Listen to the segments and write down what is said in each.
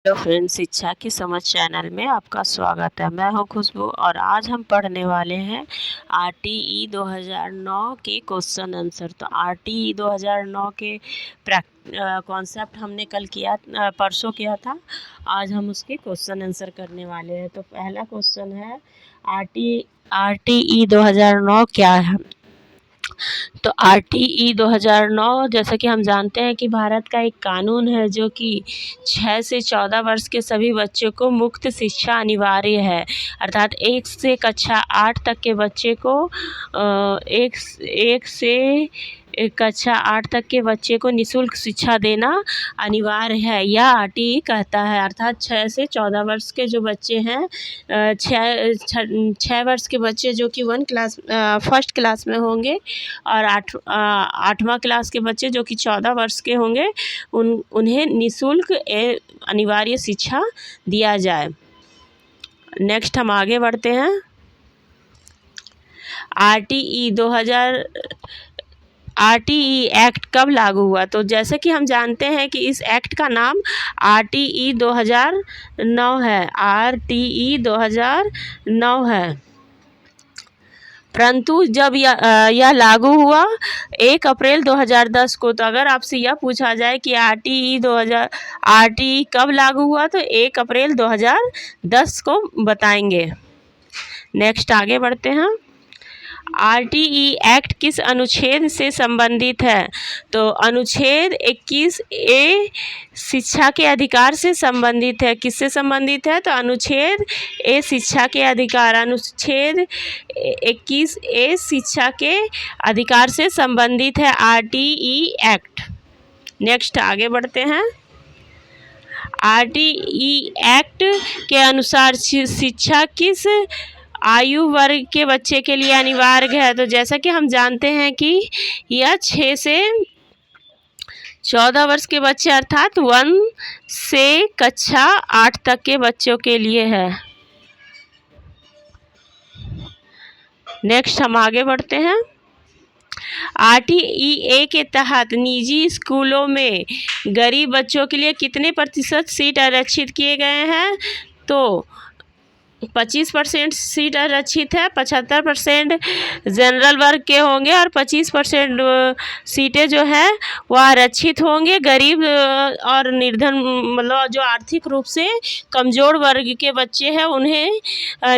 Hello friends, शिक्षा की समझ चैनल में आपका स्वागत है। मैं हूं खुशबू और आज हम पढ़ने वाले हैं आरटीई 2009 के क्वेश्चन आंसर। तो आरटीई 2009 के कॉन्सेप्ट हमने कल किया, परसों किया था। आज हम उसके क्वेश्चन आंसर करने वाले हैं। तो पहला क्वेश्चन है आरटीई 2009 क्या है। तो आरटीई 2009 जैसा कि हम जानते हैं कि भारत का एक कानून है जो कि 6 से 14 वर्ष के सभी बच्चों को मुफ्त शिक्षा अनिवार्य है। अर्थात 1 से कक्षा 8 तक के बच्चे को एक से कक्षा 8 तक के बच्चे को निःशुल्क शिक्षा देना अनिवार्य है, यह आरटीई कहता है। अर्थात 6 से 14 वर्ष के जो बच्चे हैं, 6 वर्ष के बच्चे जो कि फर्स्ट क्लास में होंगे और 8वां क्लास के बच्चे जो कि 14 वर्ष के होंगे, उन्हें निःशुल्क अनिवार्य शिक्षा दिया जाए। नेक्स्ट हम आगे बढ़ते हैं। आरटीई एक्ट कब लागू हुआ। तो जैसे कि हम जानते हैं कि इस एक्ट का नाम आरटीई 2009 है। आरटीई 2009 है, परंतु जब यह लागू हुआ 1 अप्रैल 2010 को। तो अगर आपसे यह पूछा जाए कि आरटीई कब लागू हुआ, तो 1 अप्रैल 2010 को बताएंगे। नेक्स्ट आगे बढ़ते हैं। आरटीई एक्ट किस अनुच्छेद से संबंधित है। तो अनुच्छेद 21A शिक्षा के अधिकार से संबंधित है। किससे संबंधित है, तो अनुच्छेद ए शिक्षा के अधिकार, अनुच्छेद 21A शिक्षा के अधिकार से संबंधित है आरटीई एक्ट। नेक्स्ट आगे बढ़ते हैं। आरटीई एक्ट के अनुसार शिक्षा किस आयु वर्ग के बच्चे के लिए अनिवार्य है। तो जैसा कि हम जानते हैं कि यह 6 से 14 वर्ष के बच्चे अर्थात 1 से कक्षा 8 तक के बच्चों के लिए है। नेक्स्ट हम आगे बढ़ते हैं। आरटीई के तहत निजी स्कूलों में गरीब बच्चों के लिए कितने प्रतिशत सीट आरक्षित किए गए हैं। तो 25% सीट आरक्षित है। 75% जनरल वर्ग के होंगे और 25% सीटें जो है वह आरक्षित होंगे। गरीब और निर्धन, मतलब जो आर्थिक रूप से कमज़ोर वर्ग के बच्चे हैं, उन्हें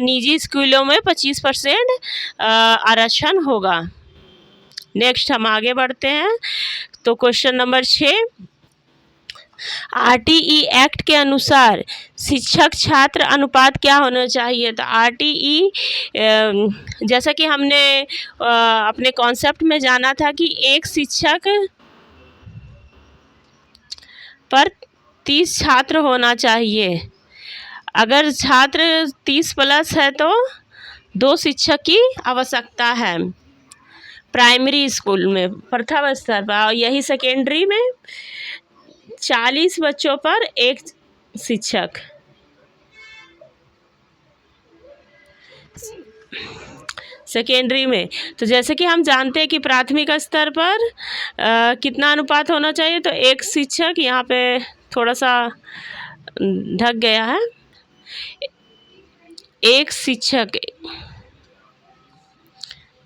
निजी स्कूलों में 25% आरक्षण होगा। नेक्स्ट हम आगे बढ़ते हैं। तो क्वेश्चन नंबर 6, आरटीई एक्ट के अनुसार शिक्षक छात्र अनुपात क्या होना चाहिए। तो आरटीई जैसा कि हमने अपने कॉन्सेप्ट में जाना था कि एक शिक्षक पर 30 छात्र होना चाहिए। अगर छात्र 30+ है तो 2 शिक्षक की आवश्यकता है प्राइमरी स्कूल में, प्रथम स्तर पर। और यही सेकेंडरी में 40 बच्चों पर 1 शिक्षक। सेकेंडरी में तो जैसे कि हम जानते हैं कि प्राथमिक स्तर पर कितना अनुपात होना चाहिए। तो 1 शिक्षक, यहाँ पे थोड़ा सा ढक गया है, 1 शिक्षक,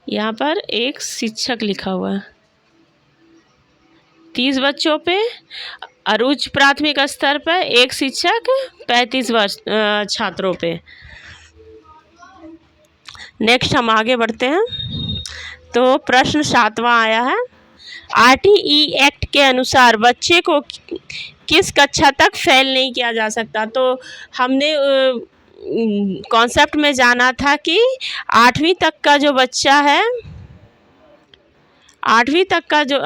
यहाँ पर 1 शिक्षक लिखा हुआ है 30 बच्चों पे, और उच्च प्राथमिक स्तर पर 1 शिक्षक 35 छात्रों पे। नेक्स्ट हम आगे बढ़ते हैं। तो प्रश्न 7वां आया है। आरटीई एक्ट के अनुसार बच्चे को किस कक्षा तक फेल नहीं किया जा सकता। तो हमने कॉन्सेप्ट में जाना था कि 8वीं तक का जो बच्चा है, 8वीं तक का जो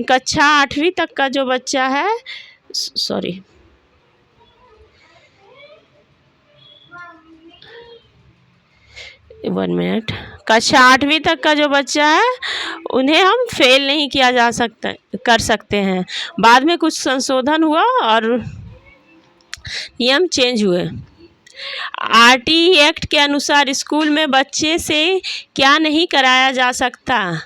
कक्षा 8वीं तक का जो बच्चा है, सॉरी, वन मिनट, कक्षा 8वीं तक का जो बच्चा है उन्हें हम फेल नहीं किया जा सकता, कर सकते हैं। बाद में कुछ संशोधन हुआ और नियम चेंज हुए। आरटीई एक्ट के अनुसार स्कूल में बच्चे से क्या नहीं कराया जा सकता।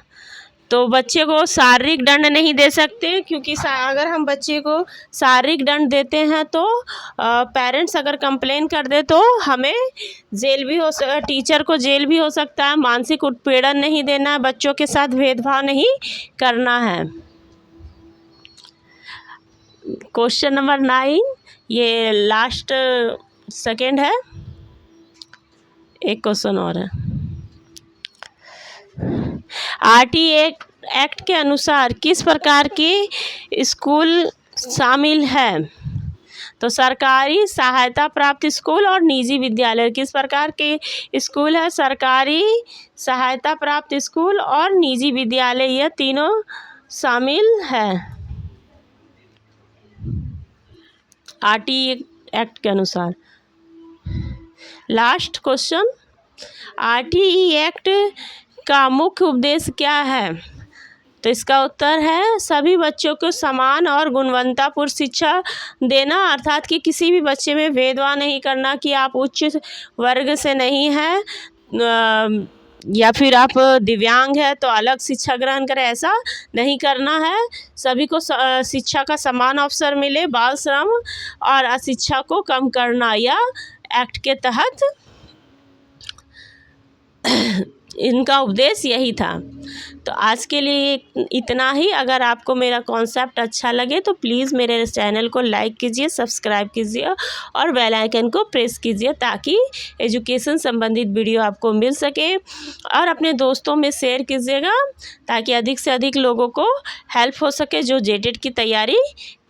तो बच्चे को शारीरिक दंड नहीं दे सकते, क्योंकि अगर हम बच्चे को शारीरिक दंड देते हैं तो पेरेंट्स अगर कंप्लेन कर दे तो हमें जेल भी टीचर को जेल भी हो सकता है। मानसिक उत्पीड़न नहीं देना है, बच्चों के साथ भेदभाव नहीं करना है। क्वेश्चन नंबर 9, ये लास्ट सेकेंड है, एक क्वेश्चन और है। आरटी एक्ट के अनुसार किस प्रकार के स्कूल शामिल है? तो सरकारी सहायता प्राप्त स्कूल और निजी विद्यालय। किस प्रकार के स्कूल है? सरकारी सहायता प्राप्त स्कूल और निजी विद्यालय, यह तीनों शामिल है आरटी एक्ट के अनुसार। लास्ट क्वेश्चन, आरटीई एक्ट का मुख्य उद्देश्य क्या है? तो इसका उत्तर है सभी बच्चों को समान और गुणवत्तापूर्ण शिक्षा देना, अर्थात कि किसी भी बच्चे में भेदभाव नहीं करना कि आप उच्च वर्ग से नहीं हैं या फिर आप दिव्यांग है तो अलग शिक्षा ग्रहण करें, ऐसा नहीं करना है। सभी को शिक्षा का समान अवसर मिले। बाल श्रम और अशिक्षा को कम करना या एक्ट के तहत इनका उद्देश्य यही था। तो आज के लिए इतना ही। अगर आपको मेरा कॉन्सेप्ट अच्छा लगे तो प्लीज़ मेरे चैनल को लाइक कीजिए, सब्सक्राइब कीजिए और बेल आइकन को प्रेस कीजिए ताकि एजुकेशन संबंधित वीडियो आपको मिल सके, और अपने दोस्तों में शेयर कीजिएगा ताकि अधिक से अधिक लोगों को हेल्प हो सके जो जेटेट की तैयारी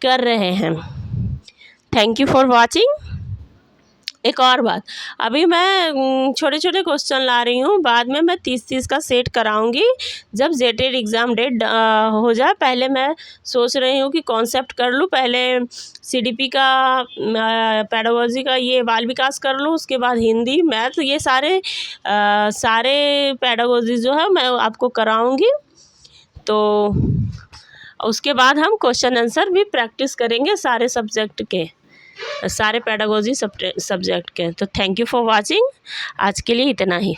कर रहे हैं। Thank you for watching. एक और बात, अभी मैं छोटे छोटे क्वेश्चन ला रही हूँ, बाद में मैं 30-30 का सेट कराऊंगी जब जेटेट एग्ज़ाम डेट हो जाए। पहले मैं सोच रही हूँ कि कॉन्सेप्ट कर लूँ, पहले सीडीपी का पेडागोजी का ये बाल विकास कर लूँ, उसके बाद हिंदी मैथ, ये सारे पेडागोजी जो है मैं आपको कराऊंगी। तो उसके बाद हम क्वेश्चन आंसर भी प्रैक्टिस करेंगे सारे सब्जेक्ट के, सारे पेडागोजी सब्जेक्ट के। तो थैंक यू फॉर वाचिंग। आज के लिए इतना ही।